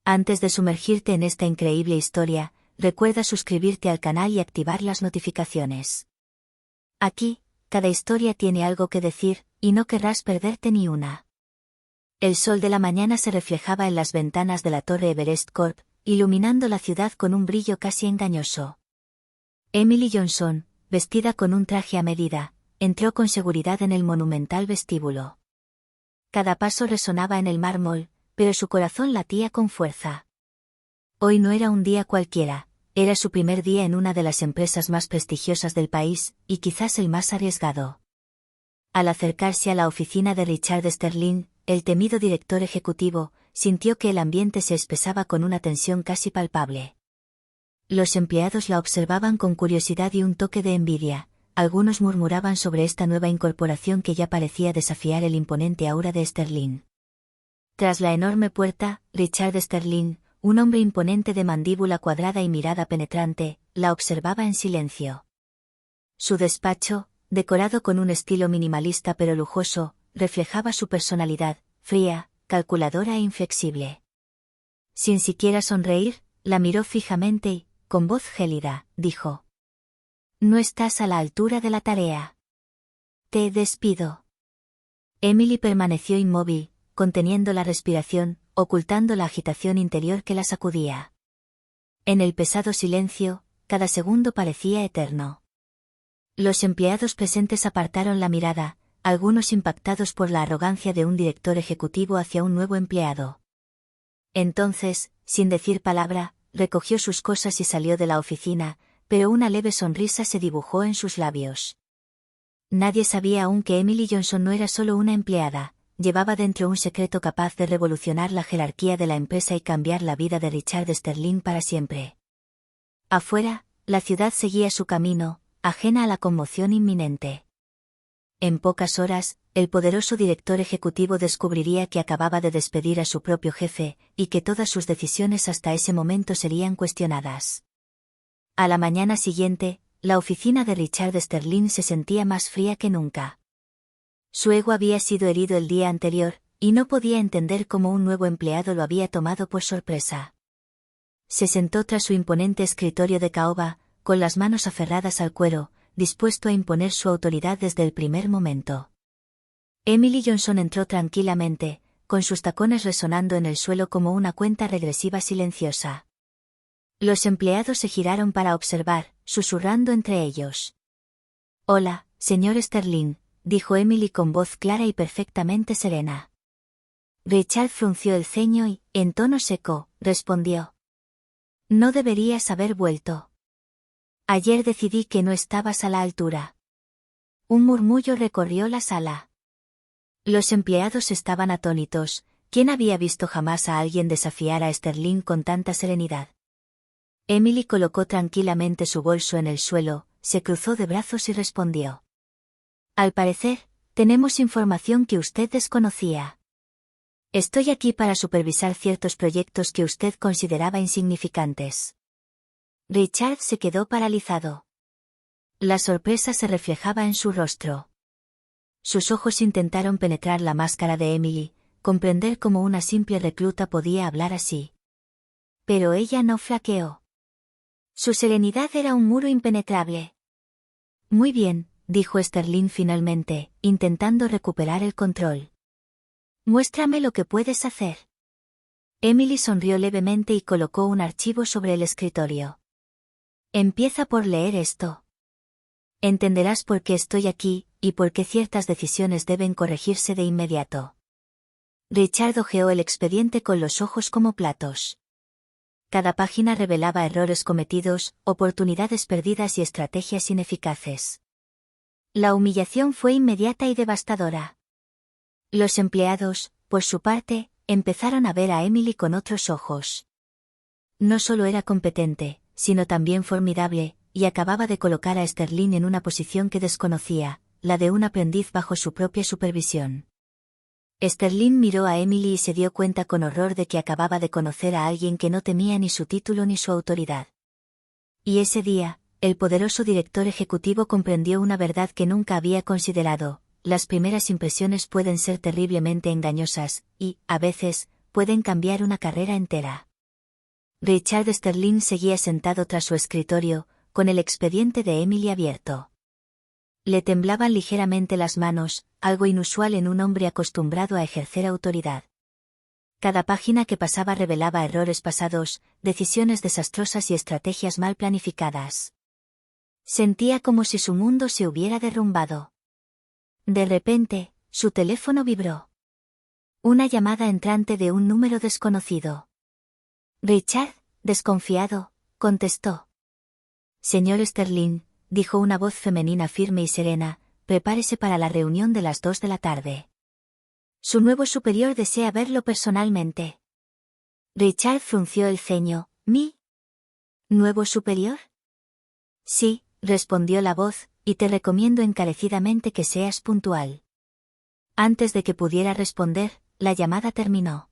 Antes de sumergirte en esta increíble historia, recuerda suscribirte al canal y activar las notificaciones. Aquí, cada historia tiene algo que decir, y no querrás perderte ni una. El sol de la mañana se reflejaba en las ventanas de la Torre Everest Corp, iluminando la ciudad con un brillo casi engañoso. Emily Johnson, vestida con un traje a medida, entró con seguridad en el monumental vestíbulo. Cada paso resonaba en el mármol, pero su corazón latía con fuerza. Hoy no era un día cualquiera, era su primer día en una de las empresas más prestigiosas del país, y quizás el más arriesgado. Al acercarse a la oficina de Richard Sterling, el temido director ejecutivo, sintió que el ambiente se espesaba con una tensión casi palpable. Los empleados la observaban con curiosidad y un toque de envidia. Algunos murmuraban sobre esta nueva incorporación que ya parecía desafiar el imponente aura de Sterling. Tras la enorme puerta, Richard Sterling, un hombre imponente de mandíbula cuadrada y mirada penetrante, la observaba en silencio. Su despacho, decorado con un estilo minimalista pero lujoso, reflejaba su personalidad, fría, calculadora e inflexible. Sin siquiera sonreír, la miró fijamente y, con voz gélida, dijo: «No estás a la altura de la tarea. Te despido». Emily permaneció inmóvil, conteniendo la respiración, ocultando la agitación interior que la sacudía. En el pesado silencio, cada segundo parecía eterno. Los empleados presentes apartaron la mirada, algunos impactados por la arrogancia de un director ejecutivo hacia un nuevo empleado. Entonces, sin decir palabra, recogió sus cosas y salió de la oficina, pero una leve sonrisa se dibujó en sus labios. Nadie sabía aún que Emily Johnson no era solo una empleada, llevaba dentro un secreto capaz de revolucionar la jerarquía de la empresa y cambiar la vida de Richard Sterling para siempre. Afuera, la ciudad seguía su camino, ajena a la conmoción inminente. En pocas horas, el poderoso director ejecutivo descubriría que acababa de despedir a su propio jefe, y que todas sus decisiones hasta ese momento serían cuestionadas. A la mañana siguiente, la oficina de Richard Sterling se sentía más fría que nunca. Su ego había sido herido el día anterior, y no podía entender cómo un nuevo empleado lo había tomado por sorpresa. Se sentó tras su imponente escritorio de caoba, con las manos aferradas al cuero, dispuesto a imponer su autoridad desde el primer momento. Emily Johnson entró tranquilamente, con sus tacones resonando en el suelo como una cuenta regresiva silenciosa. Los empleados se giraron para observar, susurrando entre ellos. «Hola, señor Sterling», dijo Emily con voz clara y perfectamente serena. Richard frunció el ceño y, en tono seco, respondió: «No deberías haber vuelto. Ayer decidí que no estabas a la altura». Un murmullo recorrió la sala. Los empleados estaban atónitos. ¿Quién había visto jamás a alguien desafiar a Sterling con tanta serenidad? Emily colocó tranquilamente su bolso en el suelo, se cruzó de brazos y respondió: «Al parecer, tenemos información que usted desconocía. Estoy aquí para supervisar ciertos proyectos que usted consideraba insignificantes». Richard se quedó paralizado. La sorpresa se reflejaba en su rostro. Sus ojos intentaron penetrar la máscara de Emily, comprender cómo una simple recluta podía hablar así. Pero ella no flaqueó. Su serenidad era un muro impenetrable. «Muy bien», dijo Sterling finalmente, intentando recuperar el control. «Muéstrame lo que puedes hacer». Emily sonrió levemente y colocó un archivo sobre el escritorio. «Empieza por leer esto. Entenderás por qué estoy aquí, y por qué ciertas decisiones deben corregirse de inmediato». Richard hojeó el expediente con los ojos como platos. Cada página revelaba errores cometidos, oportunidades perdidas y estrategias ineficaces. La humillación fue inmediata y devastadora. Los empleados, por su parte, empezaron a ver a Emily con otros ojos. No solo era competente, sino también formidable, y acababa de colocar a Sterling en una posición que desconocía, la de un aprendiz bajo su propia supervisión. Sterling miró a Emily y se dio cuenta con horror de que acababa de conocer a alguien que no temía ni su título ni su autoridad. Y ese día, el poderoso director ejecutivo comprendió una verdad que nunca había considerado: las primeras impresiones pueden ser terriblemente engañosas, y, a veces, pueden cambiar una carrera entera. Richard Sterling seguía sentado tras su escritorio, con el expediente de Emily abierto. Le temblaban ligeramente las manos, algo inusual en un hombre acostumbrado a ejercer autoridad. Cada página que pasaba revelaba errores pasados, decisiones desastrosas y estrategias mal planificadas. Sentía como si su mundo se hubiera derrumbado. De repente, su teléfono vibró. Una llamada entrante de un número desconocido. Richard, desconfiado, contestó. Señor Sterling, dijo una voz femenina firme y serena, prepárese para la reunión de las 2 de la tarde. Su nuevo superior desea verlo personalmente. Richard frunció el ceño. ¿Mi nuevo superior? Sí, respondió la voz, y te recomiendo encarecidamente que seas puntual. Antes de que pudiera responder, la llamada terminó.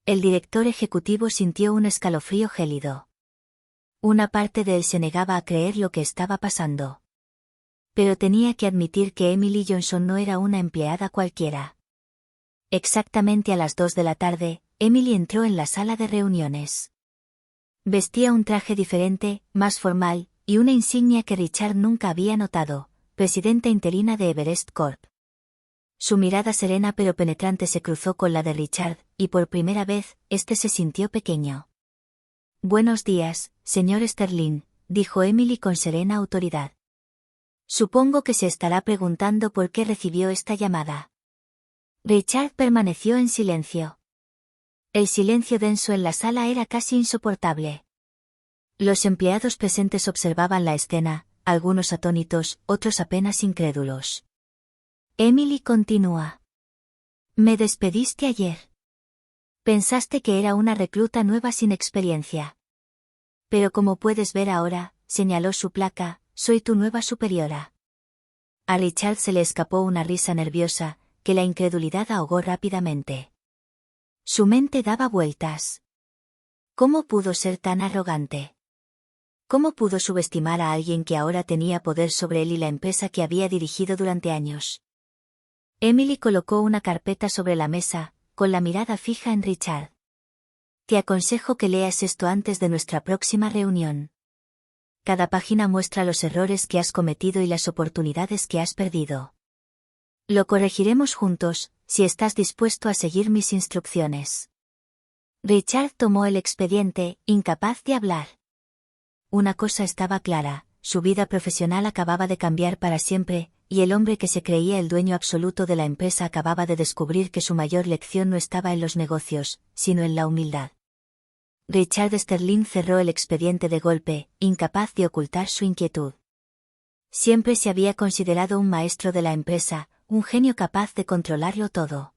El director ejecutivo sintió un escalofrío gélido. Una parte de él se negaba a creer lo que estaba pasando. Pero tenía que admitir que Emily Johnson no era una empleada cualquiera. Exactamente a las 2 de la tarde, Emily entró en la sala de reuniones. Vestía un traje diferente, más formal, y una insignia que Richard nunca había notado, presidenta interina de Everest Corp. Su mirada serena pero penetrante se cruzó con la de Richard, y por primera vez, éste se sintió pequeño. Buenos días, señor Sterling, dijo Emily con serena autoridad. Supongo que se estará preguntando por qué recibió esta llamada. Richard permaneció en silencio. El silencio denso en la sala era casi insoportable. Los empleados presentes observaban la escena, algunos atónitos, otros apenas incrédulos. Emily continúa. Me despediste ayer. Pensaste que era una recluta nueva sin experiencia. Pero como puedes ver ahora, señaló su placa, soy tu nueva superiora. A Richard se le escapó una risa nerviosa, que la incredulidad ahogó rápidamente. Su mente daba vueltas. ¿Cómo pudo ser tan arrogante? ¿Cómo pudo subestimar a alguien que ahora tenía poder sobre él y la empresa que había dirigido durante años? Emily colocó una carpeta sobre la mesa, con la mirada fija en Richard. Te aconsejo que leas esto antes de nuestra próxima reunión. Cada página muestra los errores que has cometido y las oportunidades que has perdido. Lo corregiremos juntos, si estás dispuesto a seguir mis instrucciones. Richard tomó el expediente, incapaz de hablar. Una cosa estaba clara, su vida profesional acababa de cambiar para siempre, y el hombre que se creía el dueño absoluto de la empresa acababa de descubrir que su mayor lección no estaba en los negocios, sino en la humildad. Richard Sterling cerró el expediente de golpe, incapaz de ocultar su inquietud. Siempre se había considerado un maestro de la empresa, un genio capaz de controlarlo todo.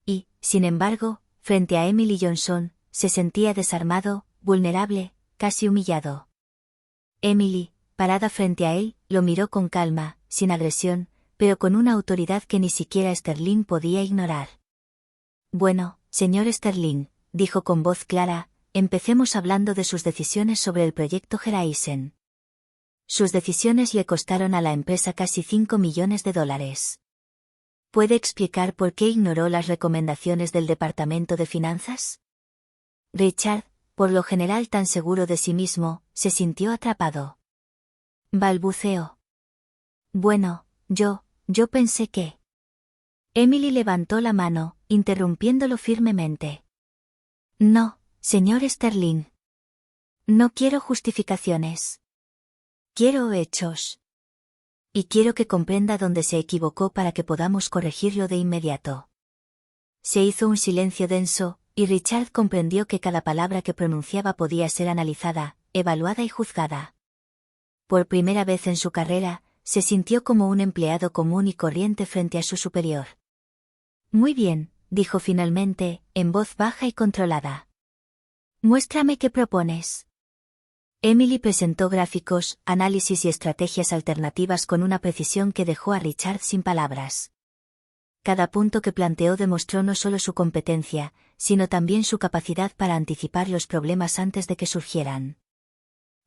Y, sin embargo, frente a Emily Johnson, se sentía desarmado, vulnerable, casi humillado. Emily, parada frente a él, lo miró con calma, sin agresión, pero con una autoridad que ni siquiera Sterling podía ignorar. Bueno, señor Sterling, dijo con voz clara, empecemos hablando de sus decisiones sobre el proyecto Horizon. Sus decisiones le costaron a la empresa casi $5 millones. ¿Puede explicar por qué ignoró las recomendaciones del Departamento de Finanzas? Richard, por lo general tan seguro de sí mismo, se sintió atrapado. Balbuceó. Bueno, yo pensé que... Emily levantó la mano, interrumpiéndolo firmemente. No, señor Sterling. No quiero justificaciones. Quiero hechos. Y quiero que comprenda dónde se equivocó para que podamos corregirlo de inmediato. Se hizo un silencio denso, y Richard comprendió que cada palabra que pronunciaba podía ser analizada, evaluada y juzgada. Por primera vez en su carrera, se sintió como un empleado común y corriente frente a su superior. Muy bien, dijo finalmente, en voz baja y controlada. Muéstrame qué propones. Emily presentó gráficos, análisis y estrategias alternativas con una precisión que dejó a Richard sin palabras. Cada punto que planteó demostró no solo su competencia, sino también su capacidad para anticipar los problemas antes de que surgieran.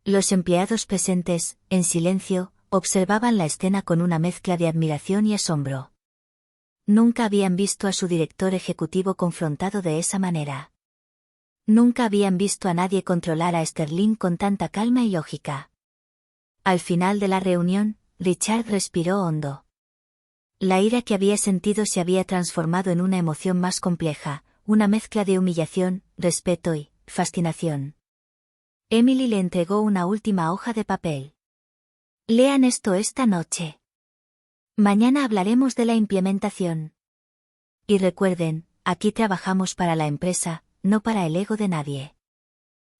Los empleados presentes, en silencio, observaban la escena con una mezcla de admiración y asombro. Nunca habían visto a su director ejecutivo confrontado de esa manera. Nunca habían visto a nadie controlar a Sterling con tanta calma y lógica. Al final de la reunión, Richard respiró hondo. La ira que había sentido se había transformado en una emoción más compleja, una mezcla de humillación, respeto y fascinación. Emily le entregó una última hoja de papel. Lean esto esta noche. Mañana hablaremos de la implementación. Y recuerden, aquí trabajamos para la empresa, no para el ego de nadie.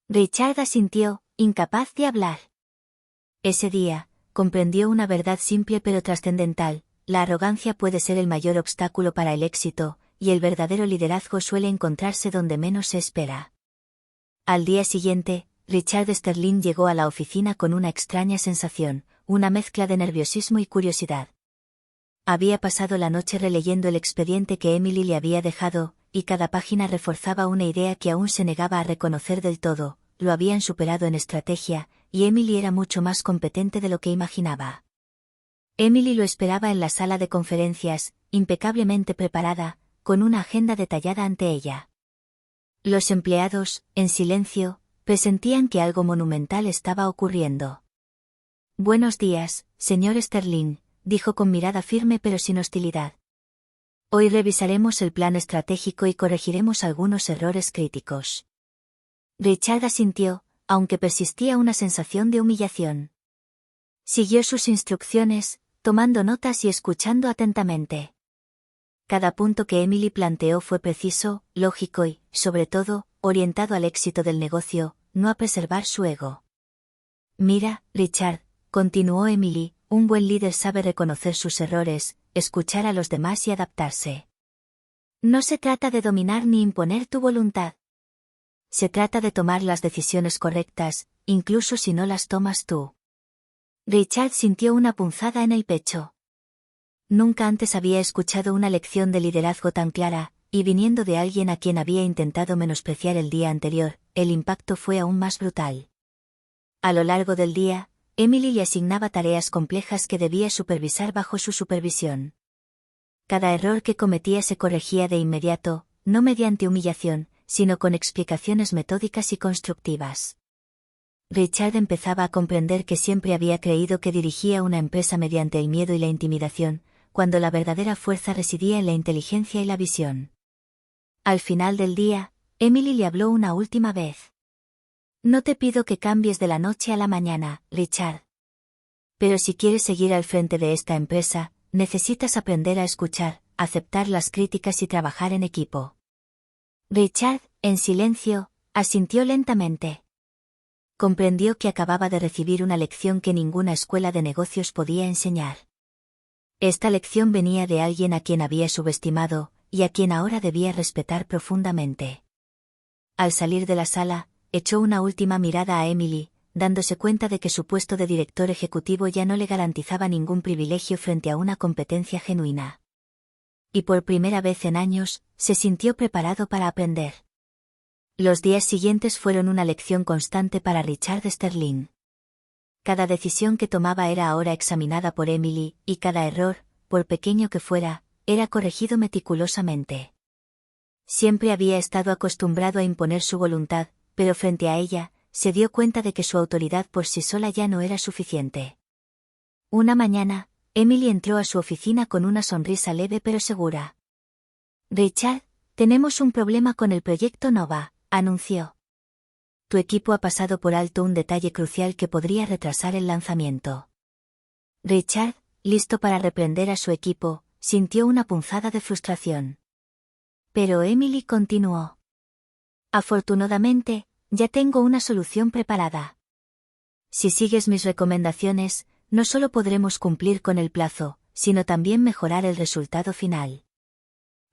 Richard asintió, incapaz de hablar. Ese día, comprendió una verdad simple pero trascendental: la arrogancia puede ser el mayor obstáculo para el éxito, y el verdadero liderazgo suele encontrarse donde menos se espera. Al día siguiente, Richard Sterling llegó a la oficina con una extraña sensación, una mezcla de nerviosismo y curiosidad. Había pasado la noche releyendo el expediente que Emily le había dejado, y cada página reforzaba una idea que aún se negaba a reconocer del todo: lo habían superado en estrategia, y Emily era mucho más competente de lo que imaginaba. Emily lo esperaba en la sala de conferencias, impecablemente preparada, con una agenda detallada ante ella. Los empleados, en silencio, presentían que algo monumental estaba ocurriendo. Buenos días, señor Sterling, dijo con mirada firme pero sin hostilidad. Hoy revisaremos el plan estratégico y corregiremos algunos errores críticos. Richard asintió, aunque persistía una sensación de humillación. Siguió sus instrucciones, tomando notas y escuchando atentamente. Cada punto que Emily planteó fue preciso, lógico y, sobre todo, orientado al éxito del negocio, no a preservar su ego. Mira, Richard, continuó Emily, un buen líder sabe reconocer sus errores, escuchar a los demás y adaptarse. No se trata de dominar ni imponer tu voluntad. Se trata de tomar las decisiones correctas, incluso si no las tomas tú. Richard sintió una punzada en el pecho. Nunca antes había escuchado una lección de liderazgo tan clara, y viniendo de alguien a quien había intentado menospreciar el día anterior, el impacto fue aún más brutal. A lo largo del día, Emily le asignaba tareas complejas que debía supervisar bajo su supervisión. Cada error que cometía se corregía de inmediato, no mediante humillación, sino con explicaciones metódicas y constructivas. Richard empezaba a comprender que siempre había creído que dirigía una empresa mediante el miedo y la intimidación, cuando la verdadera fuerza residía en la inteligencia y la visión. Al final del día, Emily le habló una última vez. No te pido que cambies de la noche a la mañana, Richard. Pero si quieres seguir al frente de esta empresa, necesitas aprender a escuchar, aceptar las críticas y trabajar en equipo. Richard, en silencio, asintió lentamente. Comprendió que acababa de recibir una lección que ninguna escuela de negocios podía enseñar. Esta lección venía de alguien a quien había subestimado, y a quien ahora debía respetar profundamente. Al salir de la sala, echó una última mirada a Emily, dándose cuenta de que su puesto de director ejecutivo ya no le garantizaba ningún privilegio frente a una competencia genuina. Y por primera vez en años, se sintió preparado para aprender. Los días siguientes fueron una lección constante para Richard Sterling. Cada decisión que tomaba era ahora examinada por Emily, y cada error, por pequeño que fuera, era corregido meticulosamente. Siempre había estado acostumbrado a imponer su voluntad, pero frente a ella, se dio cuenta de que su autoridad por sí sola ya no era suficiente. Una mañana, Emily entró a su oficina con una sonrisa leve pero segura. Richard, tenemos un problema con el proyecto Nova, anunció. Tu equipo ha pasado por alto un detalle crucial que podría retrasar el lanzamiento. Richard, listo para reprender a su equipo, sintió una punzada de frustración. Pero Emily continuó. Afortunadamente, ya tengo una solución preparada. Si sigues mis recomendaciones, no solo podremos cumplir con el plazo, sino también mejorar el resultado final.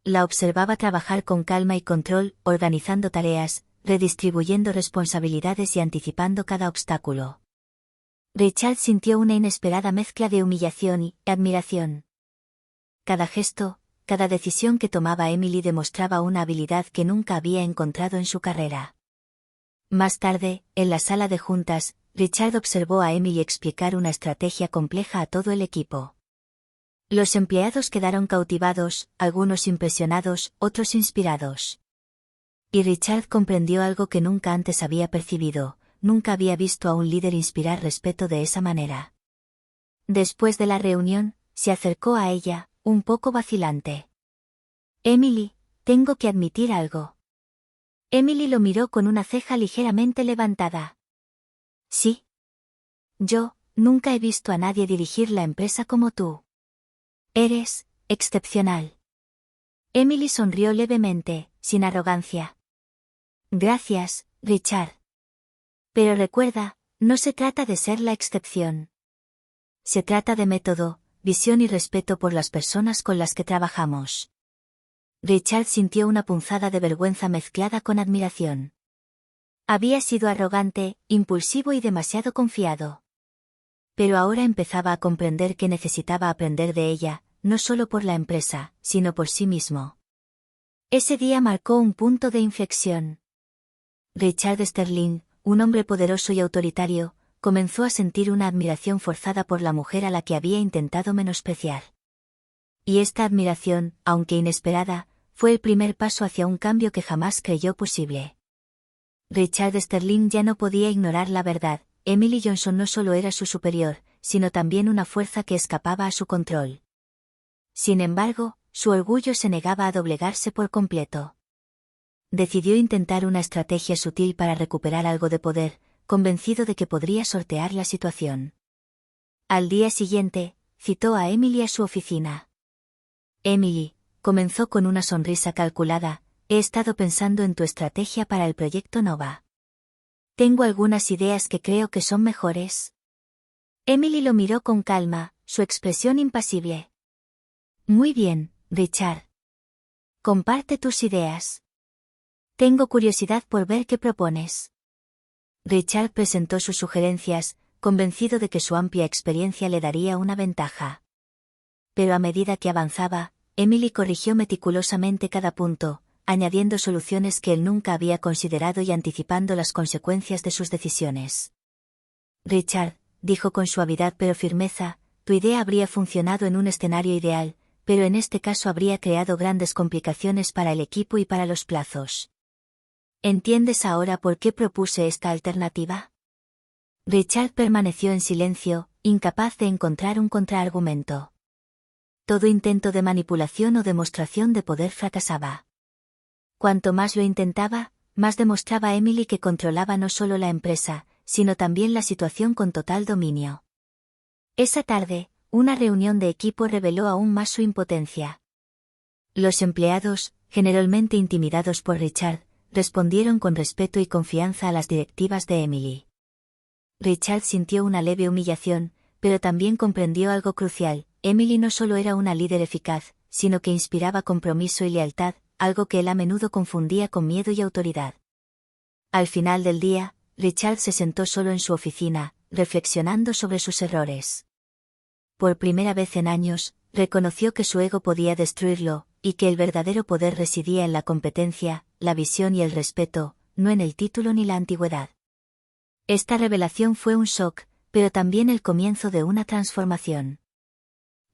La observaba trabajar con calma y control, organizando tareas, redistribuyendo responsabilidades y anticipando cada obstáculo. Richard sintió una inesperada mezcla de humillación y admiración. Cada gesto, cada decisión que tomaba Emily demostraba una habilidad que nunca había encontrado en su carrera. Más tarde, en la sala de juntas, Richard observó a Emily explicar una estrategia compleja a todo el equipo. Los empleados quedaron cautivados, algunos impresionados, otros inspirados. Y Richard comprendió algo que nunca antes había percibido, nunca había visto a un líder inspirar respeto de esa manera. Después de la reunión, se acercó a ella, un poco vacilante. Emily, tengo que admitir algo. Emily lo miró con una ceja ligeramente levantada. Sí. Yo, nunca he visto a nadie dirigir la empresa como tú. Eres excepcional. Emily sonrió levemente, sin arrogancia. Gracias, Richard. Pero recuerda, no se trata de ser la excepción. Se trata de método, visión y respeto por las personas con las que trabajamos. Richard sintió una punzada de vergüenza mezclada con admiración. Había sido arrogante, impulsivo y demasiado confiado. Pero ahora empezaba a comprender que necesitaba aprender de ella, no solo por la empresa, sino por sí mismo. Ese día marcó un punto de inflexión. Richard Sterling, un hombre poderoso y autoritario, comenzó a sentir una admiración forzada por la mujer a la que había intentado menospreciar. Y esta admiración, aunque inesperada, fue el primer paso hacia un cambio que jamás creyó posible. Richard Sterling ya no podía ignorar la verdad: Emily Johnson no solo era su superior, sino también una fuerza que escapaba a su control. Sin embargo, su orgullo se negaba a doblegarse por completo. Decidió intentar una estrategia sutil para recuperar algo de poder, convencido de que podría sortear la situación. Al día siguiente, citó a Emily a su oficina. Emily, comenzó con una sonrisa calculada, he estado pensando en tu estrategia para el proyecto Nova. Tengo algunas ideas que creo que son mejores. Emily lo miró con calma, su expresión impasible. Muy bien, Richard. Comparte tus ideas. Tengo curiosidad por ver qué propones. Richard presentó sus sugerencias, convencido de que su amplia experiencia le daría una ventaja. Pero a medida que avanzaba, Emily corrigió meticulosamente cada punto, añadiendo soluciones que él nunca había considerado y anticipando las consecuencias de sus decisiones. Richard, dijo con suavidad pero firmeza, tu idea habría funcionado en un escenario ideal, pero en este caso habría creado grandes complicaciones para el equipo y para los plazos. ¿Entiendes ahora por qué propuse esta alternativa? Richard permaneció en silencio, incapaz de encontrar un contraargumento. Todo intento de manipulación o demostración de poder fracasaba. Cuanto más lo intentaba, más demostraba a Emily que controlaba no solo la empresa, sino también la situación con total dominio. Esa tarde, una reunión de equipo reveló aún más su impotencia. Los empleados, generalmente intimidados por Richard, respondieron con respeto y confianza a las directivas de Emily. Richard sintió una leve humillación, pero también comprendió algo crucial: Emily no solo era una líder eficaz, sino que inspiraba compromiso y lealtad, algo que él a menudo confundía con miedo y autoridad. Al final del día, Richard se sentó solo en su oficina, reflexionando sobre sus errores. Por primera vez en años, reconoció que su ego podía destruirlo, y que el verdadero poder residía en la competencia, la visión y el respeto, no en el título ni la antigüedad. Esta revelación fue un shock, pero también el comienzo de una transformación.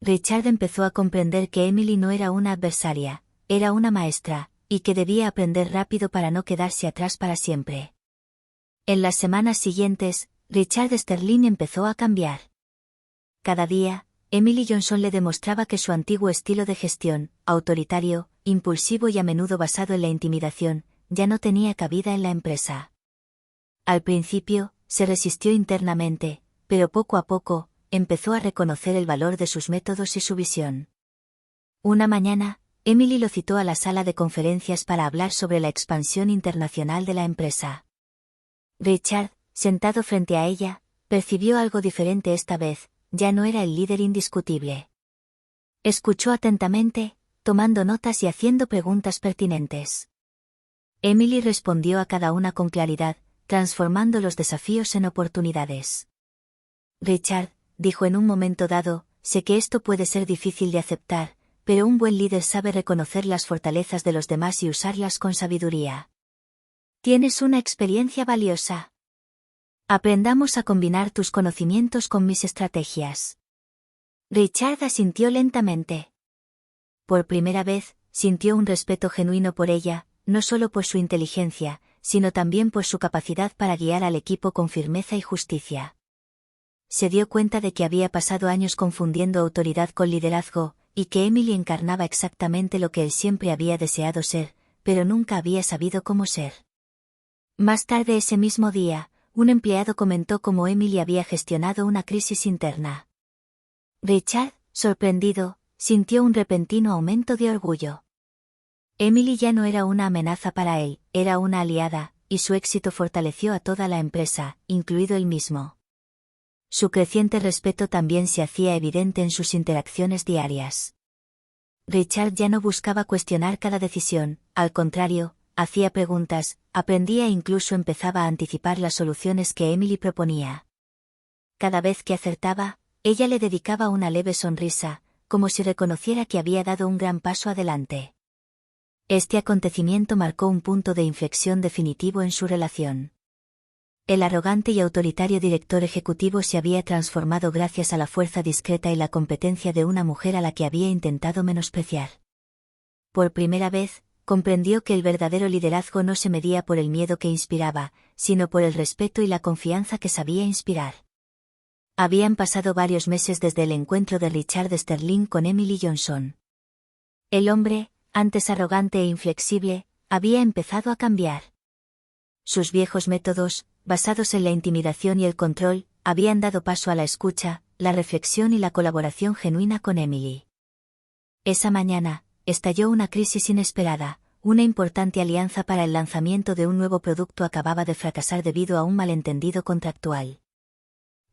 Richard empezó a comprender que Emily no era una adversaria, era una maestra, y que debía aprender rápido para no quedarse atrás para siempre. En las semanas siguientes, Richard Sterling empezó a cambiar. Cada día, Emily Johnson le demostraba que su antiguo estilo de gestión, autoritario, impulsivo y a menudo basado en la intimidación, ya no tenía cabida en la empresa. Al principio, se resistió internamente, pero poco a poco, empezó a reconocer el valor de sus métodos y su visión. Una mañana, Emily lo citó a la sala de conferencias para hablar sobre la expansión internacional de la empresa. Richard, sentado frente a ella, percibió algo diferente esta vez: ya no era el líder indiscutible. Escuchó atentamente, tomando notas y haciendo preguntas pertinentes. Emily respondió a cada una con claridad, transformando los desafíos en oportunidades. Richard, dijo en un momento dado, sé que esto puede ser difícil de aceptar, pero un buen líder sabe reconocer las fortalezas de los demás y usarlas con sabiduría. Tienes una experiencia valiosa. Aprendamos a combinar tus conocimientos con mis estrategias. Richard asintió lentamente. Por primera vez, sintió un respeto genuino por ella, no solo por su inteligencia, sino también por su capacidad para guiar al equipo con firmeza y justicia. Se dio cuenta de que había pasado años confundiendo autoridad con liderazgo, y que Emily encarnaba exactamente lo que él siempre había deseado ser, pero nunca había sabido cómo ser. Más tarde ese mismo día, un empleado comentó cómo Emily había gestionado una crisis interna. Richard, sorprendido, sintió un repentino aumento de orgullo. Emily ya no era una amenaza para él, era una aliada, y su éxito fortaleció a toda la empresa, incluido él mismo. Su creciente respeto también se hacía evidente en sus interacciones diarias. Richard ya no buscaba cuestionar cada decisión, al contrario, hacía preguntas, aprendía e incluso empezaba a anticipar las soluciones que Emily proponía. Cada vez que acertaba, ella le dedicaba una leve sonrisa, como si reconociera que había dado un gran paso adelante. Este acontecimiento marcó un punto de inflexión definitivo en su relación. El arrogante y autoritario director ejecutivo se había transformado gracias a la fuerza discreta y la competencia de una mujer a la que había intentado menospreciar. Por primera vez, comprendió que el verdadero liderazgo no se medía por el miedo que inspiraba, sino por el respeto y la confianza que sabía inspirar. Habían pasado varios meses desde el encuentro de Richard Sterling con Emily Johnson. El hombre, antes arrogante e inflexible, había empezado a cambiar. Sus viejos métodos, basados en la intimidación y el control, habían dado paso a la escucha, la reflexión y la colaboración genuina con Emily. Esa mañana, estalló una crisis inesperada, una importante alianza para el lanzamiento de un nuevo producto acababa de fracasar debido a un malentendido contractual.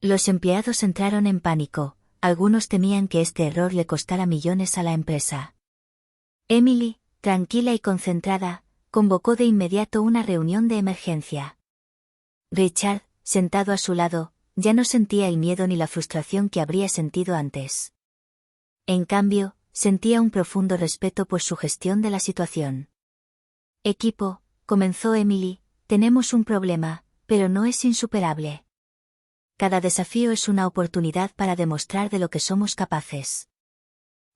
Los empleados entraron en pánico, algunos temían que este error le costara millones a la empresa. Emily, tranquila y concentrada, convocó de inmediato una reunión de emergencia. Richard, sentado a su lado, ya no sentía el miedo ni la frustración que habría sentido antes. En cambio, sentía un profundo respeto por su gestión de la situación. Equipo, comenzó Emily, tenemos un problema, pero no es insuperable. Cada desafío es una oportunidad para demostrar de lo que somos capaces.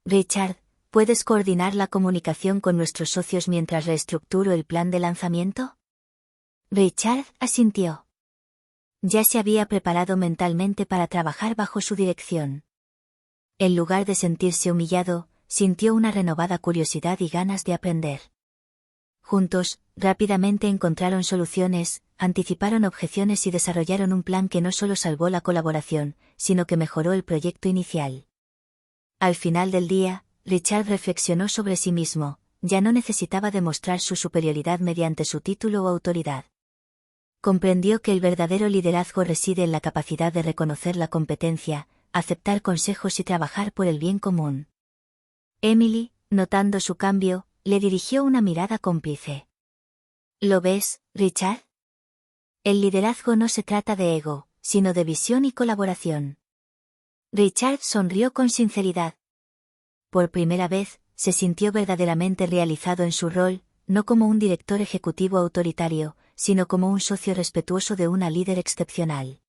Richard, ¿puedes coordinar la comunicación con nuestros socios mientras reestructuro el plan de lanzamiento? Richard asintió. Ya se había preparado mentalmente para trabajar bajo su dirección. En lugar de sentirse humillado, sintió una renovada curiosidad y ganas de aprender. Juntos, rápidamente encontraron soluciones, anticiparon objeciones y desarrollaron un plan que no solo salvó la colaboración, sino que mejoró el proyecto inicial. Al final del día, Richard reflexionó sobre sí mismo, ya no necesitaba demostrar su superioridad mediante su título o autoridad. Comprendió que el verdadero liderazgo reside en la capacidad de reconocer la competencia, aceptar consejos y trabajar por el bien común. Emily, notando su cambio, le dirigió una mirada cómplice. ¿Lo ves, Richard? El liderazgo no se trata de ego, sino de visión y colaboración. Richard sonrió con sinceridad. Por primera vez, se sintió verdaderamente realizado en su rol, no como un director ejecutivo autoritario, sino como un socio respetuoso de una líder excepcional.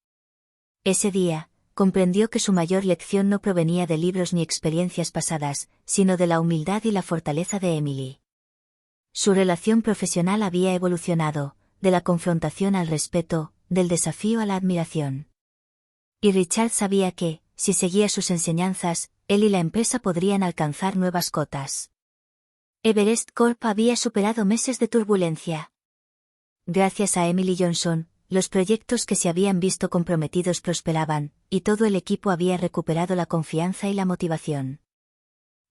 Ese día, comprendió que su mayor lección no provenía de libros ni experiencias pasadas, sino de la humildad y la fortaleza de Emily. Su relación profesional había evolucionado, de la confrontación al respeto, del desafío a la admiración. Y Richard sabía que, si seguía sus enseñanzas, él y la empresa podrían alcanzar nuevas cotas. Everest Corp había superado meses de turbulencia. Gracias a Emily Johnson, los proyectos que se habían visto comprometidos prosperaban, y todo el equipo había recuperado la confianza y la motivación.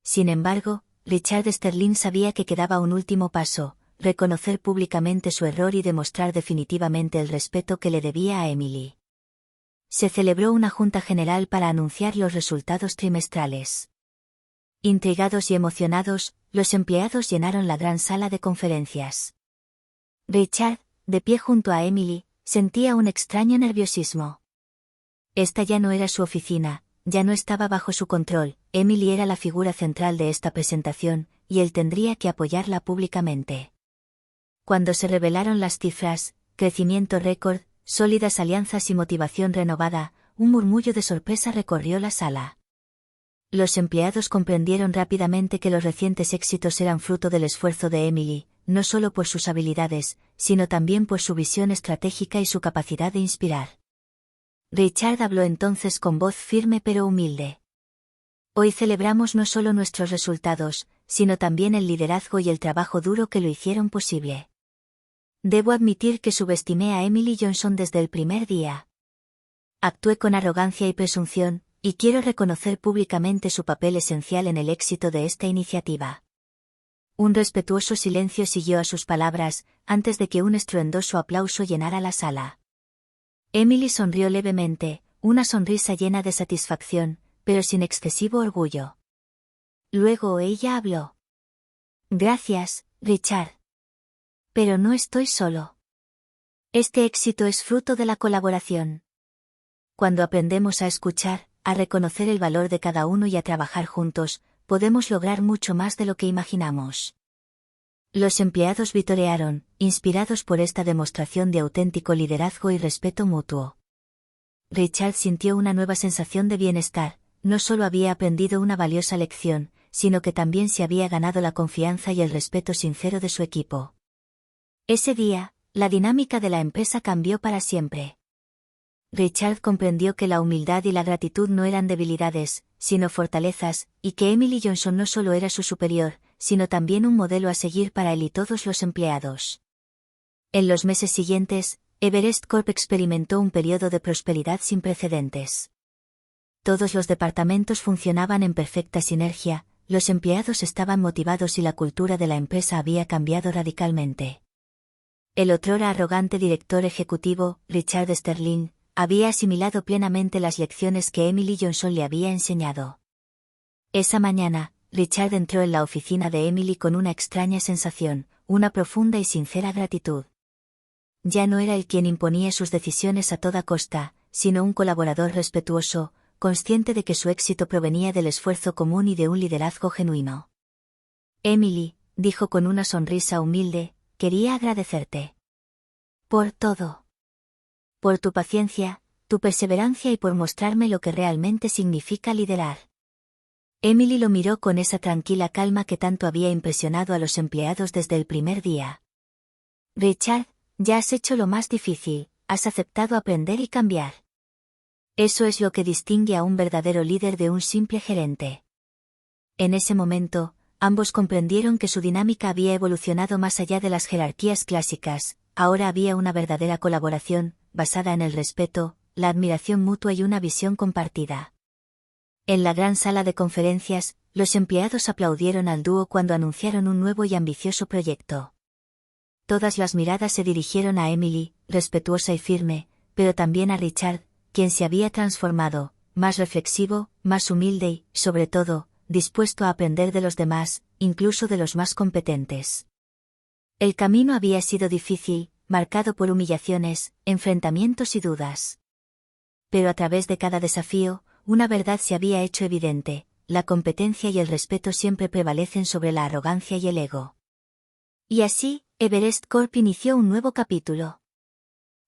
Sin embargo, Richard Sterling sabía que quedaba un último paso, reconocer públicamente su error y demostrar definitivamente el respeto que le debía a Emily. Se celebró una junta general para anunciar los resultados trimestrales. Intrigados y emocionados, los empleados llenaron la gran sala de conferencias. Richard, de pie junto a Emily, sentía un extraño nerviosismo. Esta ya no era su oficina, ya no estaba bajo su control, Emily era la figura central de esta presentación, y él tendría que apoyarla públicamente. Cuando se revelaron las cifras, crecimiento récord, sólidas alianzas y motivación renovada, un murmullo de sorpresa recorrió la sala. Los empleados comprendieron rápidamente que los recientes éxitos eran fruto del esfuerzo de Emily, no solo por sus habilidades, sino también por su visión estratégica y su capacidad de inspirar. Richard habló entonces con voz firme pero humilde. Hoy celebramos no solo nuestros resultados, sino también el liderazgo y el trabajo duro que lo hicieron posible. Debo admitir que subestimé a Emily Johnson desde el primer día. Actué con arrogancia y presunción, y quiero reconocer públicamente su papel esencial en el éxito de esta iniciativa. Un respetuoso silencio siguió a sus palabras, antes de que un estruendoso aplauso llenara la sala. Emily sonrió levemente, una sonrisa llena de satisfacción, pero sin excesivo orgullo. Luego ella habló. Gracias, Richard. Pero no estoy solo. Este éxito es fruto de la colaboración. Cuando aprendemos a escuchar, a reconocer el valor de cada uno y a trabajar juntos, podemos lograr mucho más de lo que imaginamos. Los empleados vitorearon, inspirados por esta demostración de auténtico liderazgo y respeto mutuo. Richard sintió una nueva sensación de bienestar, no solo había aprendido una valiosa lección, sino que también se había ganado la confianza y el respeto sincero de su equipo. Ese día, la dinámica de la empresa cambió para siempre. Richard comprendió que la humildad y la gratitud no eran debilidades, sino fortalezas, y que Emily Johnson no solo era su superior, sino también un modelo a seguir para él y todos los empleados. En los meses siguientes, Everest Corp experimentó un periodo de prosperidad sin precedentes. Todos los departamentos funcionaban en perfecta sinergia, los empleados estaban motivados y la cultura de la empresa había cambiado radicalmente. El otrora arrogante director ejecutivo, Richard Sterling, había asimilado plenamente las lecciones que Emily Johnson le había enseñado. Esa mañana, Richard entró en la oficina de Emily con una extraña sensación, una profunda y sincera gratitud. Ya no era él quien imponía sus decisiones a toda costa, sino un colaborador respetuoso, consciente de que su éxito provenía del esfuerzo común y de un liderazgo genuino. Emily, dijo con una sonrisa humilde, quería agradecerte. Por todo. Por tu paciencia, tu perseverancia y por mostrarme lo que realmente significa liderar. Emily lo miró con esa tranquila calma que tanto había impresionado a los empleados desde el primer día. Richard, ya has hecho lo más difícil, has aceptado aprender y cambiar. Eso es lo que distingue a un verdadero líder de un simple gerente. En ese momento, ambos comprendieron que su dinámica había evolucionado más allá de las jerarquías clásicas, ahora había una verdadera colaboración, basada en el respeto, la admiración mutua y una visión compartida. En la gran sala de conferencias, los empleados aplaudieron al dúo cuando anunciaron un nuevo y ambicioso proyecto. Todas las miradas se dirigieron a Emily, respetuosa y firme, pero también a Richard, quien se había transformado, más reflexivo, más humilde y, sobre todo, dispuesto a aprender de los demás, incluso de los más competentes. El camino había sido difícil, marcado por humillaciones, enfrentamientos y dudas. Pero a través de cada desafío, una verdad se había hecho evidente: la competencia y el respeto siempre prevalecen sobre la arrogancia y el ego. Y así, Everest Corp inició un nuevo capítulo.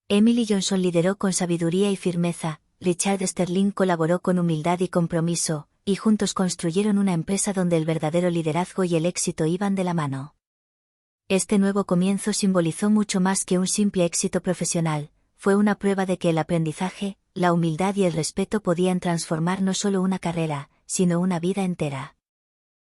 Emily Johnson lideró con sabiduría y firmeza, Richard Sterling colaboró con humildad y compromiso, y juntos construyeron una empresa donde el verdadero liderazgo y el éxito iban de la mano. Este nuevo comienzo simbolizó mucho más que un simple éxito profesional, fue una prueba de que el aprendizaje, la humildad y el respeto podían transformar no solo una carrera, sino una vida entera.